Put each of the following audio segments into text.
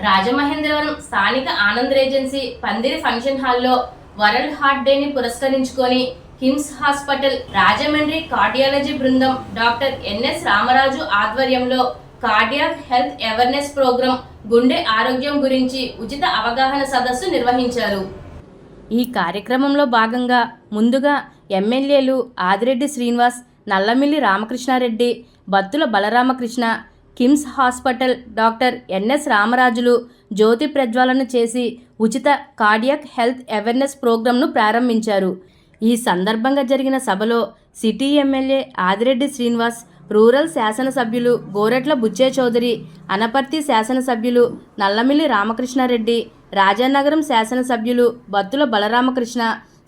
రాజమహేంద్రవరం స్థానిక ఆనంద్ రేజెన్సీ పందిరి ఫంక్షన్ హాల్లో వరల్డ్ హార్ట్ డేని పురస్కరించుకొని కిమ్స్ హాస్పిటల్ రాజమండ్రి కార్డియాలజీ బృందం డాక్టర్ ఎన్ఎస్ రామరాజు ఆధ్వర్యంలో కార్డియాక్ హెల్త్ అవేర్నెస్ ప్రోగ్రాం గుండె ఆరోగ్యం గురించి ఉచిత అవగాహన సదస్సు నిర్వహించారు. ఈ కార్యక్రమంలో భాగంగా ముందుగా ఎమ్మెల్యేలు Adireddy Srinivas, Nallamilli Ramakrishna Reddy, Battula Balaramakrishna, KIMS hospital doctor NS రామరాజులు జ్యోతి ప్రజ్వాలన చేసి ఉచిత కార్డియాక్ హెల్త్ అవేర్నెస్ ప్రోగ్రాంను ప్రారంభించారు. ఈ సందర్భంగా జరిగిన సభలో city MLA Adireddy Srinivas, rural శాసనసభ్యులు గోరెట్ల బుచ్చే చౌదరి, అనపర్తి శాసనసభ్యులు నల్లమిల్లి రామకృష్ణారెడ్డి, రాజానగరం శాసనసభ్యులు బత్తుల బలరామకృష్ణ,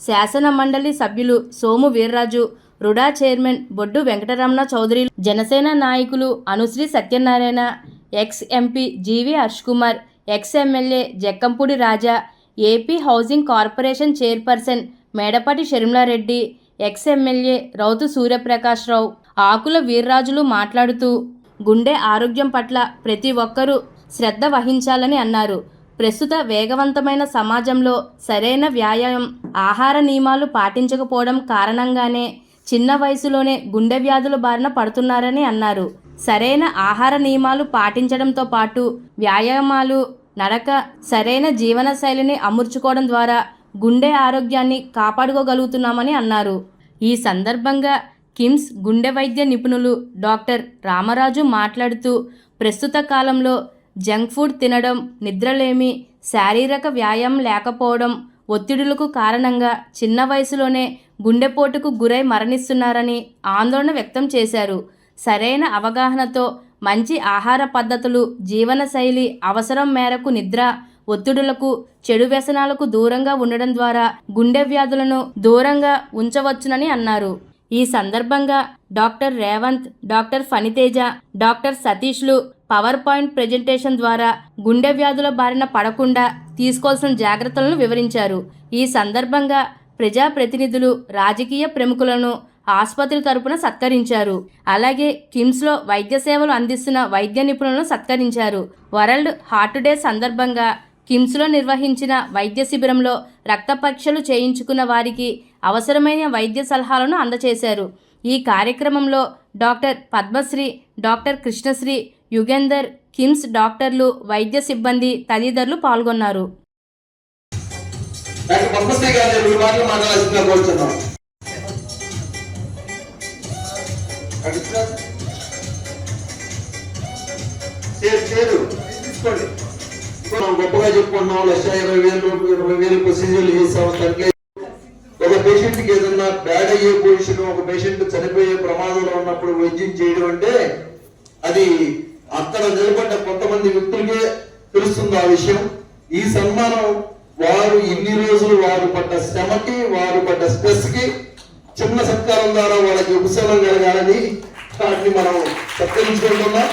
శాసన మండలి సభ్యులు సోము వీర్రాజు, రుడా చైర్మన్ బొడ్డు వెంకటరమణ చౌదరి, జనసేన నాయకులు Anusri Satyanarayana, ex MP GV Harsh Kumar, ex MLA Jakkampudi Raja, AP housing corporation chairperson Medapati Sharmila Reddy, ex MLA Rowthu Suryaprakash Rao, Akula వీర్రాజులు మాట్లాడుతూ గుండె ఆరోగ్యం పట్ల ప్రతి ఒక్కరూ శ్రద్ధ వహించాలని అన్నారు. ప్రస్తుత వేగవంతమైన సమాజంలో సరైన వ్యాయామం, ఆహార నియమాలు పాటించకపోవడం కారణంగానే చిన్న వయసులోనే గుండె వ్యాధుల బారిన పడుతున్నారని అన్నారు. సరైన ఆహార నియమాలు పాటించడంతో పాటు వ్యాయామాలు, నడక, సరైన జీవన శైలిని అమర్చుకోవడం ద్వారా గుండె ఆరోగ్యాన్ని కాపాడుకోగలుగుతున్నామని అన్నారు. ఈ సందర్భంగా కిమ్స్ గుండె వైద్య నిపుణులు డాక్టర్ రామరాజు మాట్లాడుతూ ప్రస్తుత కాలంలో జంక్ ఫుడ్ తినడం, నిద్రలేమి, శారీరక వ్యాయామం లేకపోవడం, ఒత్తిడులకు కారణంగా చిన్న వయసులోనే గుండెపోటుకు గురై మరణిస్తున్నారని ఆందోళన వ్యక్తం చేశారు. సరైన అవగాహనతో మంచి ఆహార పద్ధతులు, జీవనశైలి, అవసరం మేరకు నిద్ర, ఒత్తిడులకు, చెడు వ్యసనాలకు దూరంగా ఉండడం ద్వారా గుండె వ్యాధులను దూరంగా ఉంచవచ్చునని అన్నారు. ఈ సందర్భంగా doctor Revanth, doctor Phaniteja, doctor సతీష్లు పవర్ పాయింట్ ప్రెజెంటేషన్ ద్వారా గుండె వ్యాధుల బారిన పడకుండా తీసుకోవాల్సిన జాగ్రత్తలను వివరించారు. ఈ సందర్భంగా ప్రజాప్రతినిధులు, రాజకీయ ప్రముఖులను ఆసుపత్రి తరపున సత్కరించారు. అలాగే కిమ్స్లో వైద్య సేవలు అందిస్తున్న వైద్య నిపుణులను సత్కరించారు. వరల్డ్ హార్ట్ డే సందర్భంగా కిమ్స్లో నిర్వహించిన వైద్య శిబిరంలో రక్త పరీక్షలు చేయించుకున్న వారికి అవసరమైన వైద్య సలహాలను అందజేశారు. ఈ కార్యక్రమంలో డాక్టర్ పద్మశ్రీ, డాక్టర్ కృష్ణశ్రీ, యుగేందర్, కిమ్స్ డాక్టర్లు, వైద్య సిబ్బంది తదితరులు పాల్గొన్నారు. గొప్పగా చెప్పుకున్నాం, 1,20,000 ప్రొసీజర్లు చేసాం. ఒక పేషెంట్కి ఏదన్నా బ్యాడ్ అయ్యే పొజిషన్, ఒక పేషెంట్ చనిపోయే ప్రమాదంలో ఉన్నప్పుడు వైద్యం చేయడం అంటే అది అక్కడ నిలబడ్డ కొంతమంది వ్యక్తులకే తెలుస్తుంది ఆ విషయం. ఈ సన్మానం వారు ఇన్ని రోజులు వారు పడ్డ శ్రమకి, వారు పడ్డ స్ట్రెస్ కి చిన్న సత్కారం ద్వారా వాళ్ళకి ఉపశమనం కలగాలని వాటిని మనం సత్కరించుకుంటున్నాం.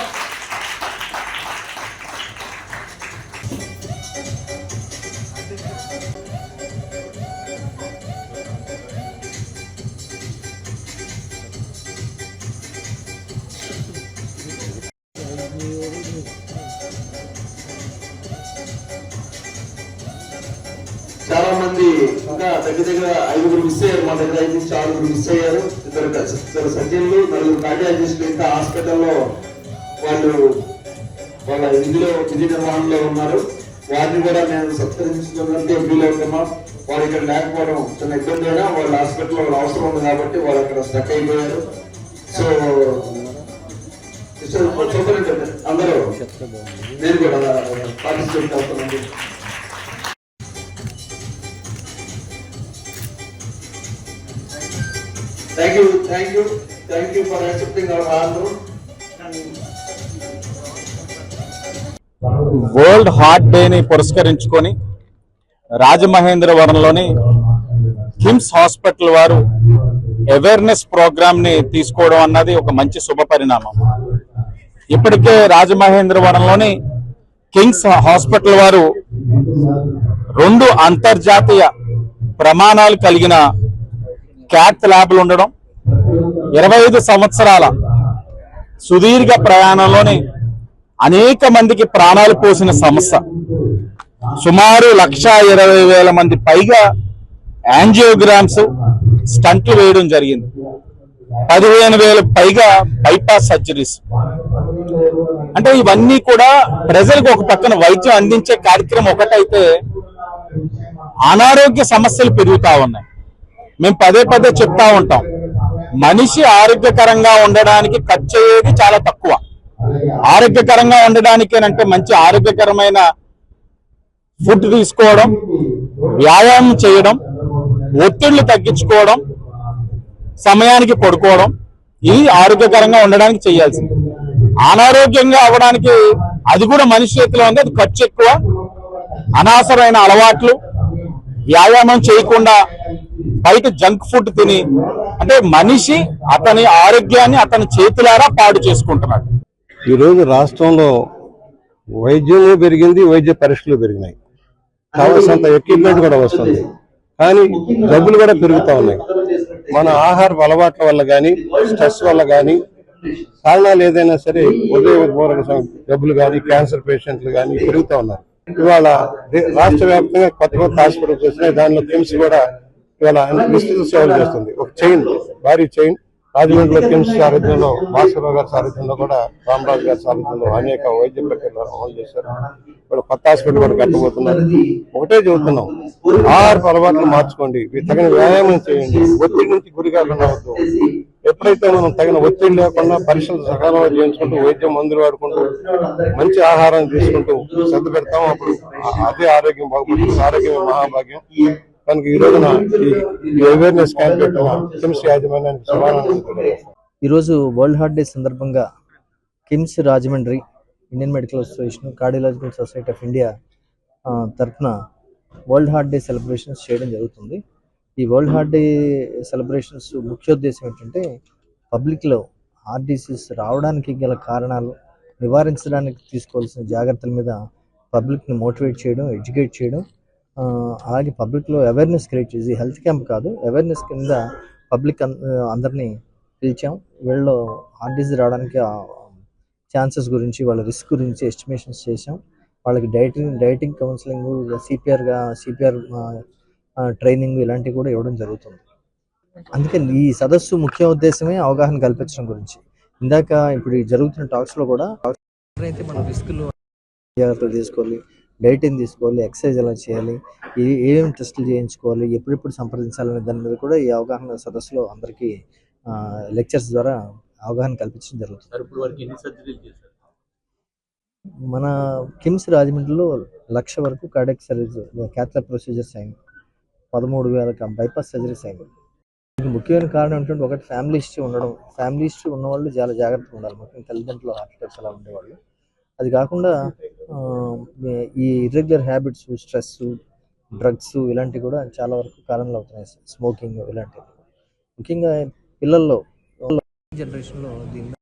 చాలా మంది ఇంకా దగ్గర 5 మిస్ అయ్యారు. మా దగ్గర 5 మిస్ అయ్యారు. ఇద్దరు సర్జన్లు, 4 కార్డియాలజిస్టులు ఇంకా హాస్పిటల్లో వాళ్ళు వాళ్ళ విధి నిర్వహణలో ఉన్నారు. వారిని కూడా నేను సత్కరించుకున్నట్టు ఫీల్ అవుతున్నాం. వాళ్ళు ఇక్కడ లేకపోవడం చిన్న ఇబ్బంది అయినా వాళ్ళ హాస్పిటల్లో వాళ్ళ అవసరం ఉంది కాబట్టి వాళ్ళు అక్కడ స్టక్ అయిపోయారు. సో అందరూ నేను కూడా పార్టిసిపేట్ అవుతున్నాను. Thank you for accepting our honor. World heart డేని పురస్కరించుకొని రాజమహేంద్రవరంలోని కిమ్స్ హాస్పిటల్ వారు అవేర్నెస్ ప్రోగ్రామ్ ని తీసుకోవడం అన్నది ఒక మంచి శుభ పరిణామం. ఇప్పటికే రాజమహేంద్రవరంలోని కిమ్స్ హాస్పిటల్ వారు 2 అంతర్జాతీయ ప్రమాణాలు కలిగిన క్యాత్ ల్యాబ్లు ఉండడం, 25 సంవత్సరాల సుదీర్ఘ ప్రయాణంలోని అనేక మందికి ప్రాణాలు పోసిన సంస్థ. సుమారు 1,20,000 మంది పైగా యాంజియోగ్రామ్స్ స్టంట్లు వేయడం జరిగింది. 15,000 పైగా బైపాస్ సర్జరీస్. అంటే ఇవన్నీ కూడా ప్రజలకు ఒక పక్కన వైద్యం అందించే కార్యక్రమం ఒకటైతే అనారోగ్య సమస్యలు పెరుగుతా ఉన్నాయి. మేము పదే పదే చెప్తా ఉంటాం, మనిషి ఆరోగ్యకరంగా ఉండడానికి ఖర్చు అయ్యేది చాలా తక్కువ. ఆరోగ్యకరంగా ఉండడానికి అంటే మంచి ఆరోగ్యకరమైన ఫుడ్ తీసుకోవడం, వ్యాయామం చేయడం, ఒత్తిళ్లు తగ్గించుకోవడం, సమయానికి పడుకోవడం, ఇది ఆరోగ్యకరంగా ఉండడానికి చేయాల్సింది. అనారోగ్యంగా అవ్వడానికి అది కూడా మనిషి చేతిలో ఉంది, అది ఖర్చు ఎక్కువ. అనవసరమైన అలవాట్లు, వ్యాయామం చేయకుండా బయట జంక్ ఫుడ్ తిని, అంటే మనిషి అతని ఆరోగ్యాన్ని అతని చేతులారా పాడు చేసుకుంటున్నాడు. ఈరోజు రాష్ట్రంలో వైద్యం పెరిగింది, వైద్య పరీక్షలు పెరిగినాయి, కావాల్సినంత ఎక్విప్మెంట్ కూడా వస్తుంది, కానీ జబ్బులు కూడా పెరుగుతూ ఉన్నాయి. మన ఆహార అలవాట్ల వల్ల కానీ, స్ట్రెస్ వల్ల కానీ, కారణాలు ఏదైనా సరే హృదయపూర్వక జబ్బులు కానీ, క్యాన్సర్ పేషెంట్లు కానీ పెరుగుతూ ఉన్నారు. ఇవాళ రాష్ట్ర వ్యాప్తంగా కొత్త హాస్పిటల్స్ వచ్చినాయి. దానిలో కిమ్స్ కూడా ఇవాళ విస్తృత సేవలు చేస్తుంది. ఒక చైన్, భారీ చైన్. రాజమండ్రిలో కిమ్స్ సారథ్యంలో, భాస్కర్ గారి సారథ్యంలో కూడా, రామరాజు గారి సారథ్యంలో అనేక వైద్య ప్రక్రియలు అమలు చేశారు. ఇప్పుడు కొత్త హాస్పిటల్ కూడా కట్టబోతున్నారు. ఒకటే చెబుతున్నాం, ఆహార అలవాట్లు మార్చుకోండి, తగిన వ్యాయామం చేయండి, ఒత్తిడి నుంచి గురి కాకుండా వద్దు. ఎప్పుడైతే మనం తగిన ఒత్తిడి లేకుండా పరీక్షలు సకాలంలో చేయించుకుంటూ, వైద్యం మందులు వాడుకుంటూ, మంచి ఆహారాన్ని తీసుకుంటూ శ్రద్ధ పెడతాము, అప్పుడు అదే ఆరోగ్యం బాగుపడుతుంది. ఆరోగ్యమే మహాభాగ్యం. కనుక ఈ రోజున ఈ అవేర్నెస్ క్యాంప్ పెట్టిన కిమ్స్ యాజమాన్యానికి శుభాకాంక్షలు. ఈరోజు వరల్డ్ హార్ట్ డే సందర్భంగా KIMS Rajahmundry, Indian medical association, cardiological society of India తరఫున వరల్డ్ హార్ట్ డే సెలబ్రేషన్స్ చేయడం జరుగుతుంది. ఈ వరల్డ్ హార్ట్ డే సెలబ్రేషన్స్ ముఖ్యోద్దేశం ఏంటంటే, పబ్లిక్లో హార్ట్ డిసీజ్ రావడానికి గల కారణాలు, నివారించడానికి తీసుకోవాల్సిన జాగ్రత్తల మీద పబ్లిక్ని మోటివేట్ చేయడం, ఎడ్యుకేట్ చేయడం, అలాగే పబ్లిక్లో అవేర్నెస్ క్రియేట్ చేసి, హెల్త్ క్యాంప్ కాదు, అవేర్నెస్ కింద పబ్లిక్ అందరినీ పిలిచాం. వీళ్ళు హార్ట్ డిసీజ్ రావడానికి ఛాన్సెస్ గురించి, వాళ్ళ రిస్క్ గురించి ఎస్టిమేషన్స్ చేసాం. వాళ్ళకి డైటింగ్ కౌన్సిలింగ్, సిపిఆర్ ట్రైనింగ్ ఇలాంటివి కూడా ఇవ్వడం జరుగుతుంది. అందుకని ఈ సదస్సు ముఖ్య ఉద్దేశమే అవగాహన కల్పించడం గురించి. ఇందాక ఇప్పుడు జరుగుతున్న టాక్స్లో కూడా అయితే మనం రిస్క్లు జాగ్రత్తలు తీసుకోవాలి, డైటింగ్ తీసుకోవాలి, ఎక్సర్సైజ్ ఎలా చేయాలి, ఏమేమి టెస్టులు చేయించుకోవాలి, ఎప్పుడెప్పుడు సంప్రదించాలనే దాని మీద కూడా ఈ అవగాహన సదస్సులో అందరికీ లెక్చర్స్ ద్వారా అవగాహన కల్పించడం జరుగుతుంది. మన కిమ్స్ రాజమండ్రిలో 1,00,000 వరకు కార్డియాక్ సర్జరీ, క్యాథ్లాబ్ ప్రొసీజర్స్ అయింది. 13,000 బైపాస్ సర్జరీస్ అయింది. దీనికి ముఖ్యమైన కారణం ఏంటంటే, ఒకటి ఫ్యామిలీ హిస్టరీ ఉండడం. ఫ్యామిలీ హిస్టరీ ఉన్నవాళ్ళు చాలా జాగ్రత్తగా ఉండాలి, ముఖ్యంగా తల్లిదండ్రులు హార్ట్ అటాక్స్ అలా ఉండేవాళ్ళు. అది కాకుండా ఈ ఇర్రెగ్యులర్ హ్యాబిట్స్, స్ట్రెస్, డ్రగ్స్ ఇలాంటివి కూడా చాలా వరకు కారణాలు అవుతున్నాయి. స్మోకింగ్ ఇలాంటివి ముఖ్యంగా పిల్లల్లో జనరేషన్లో దీని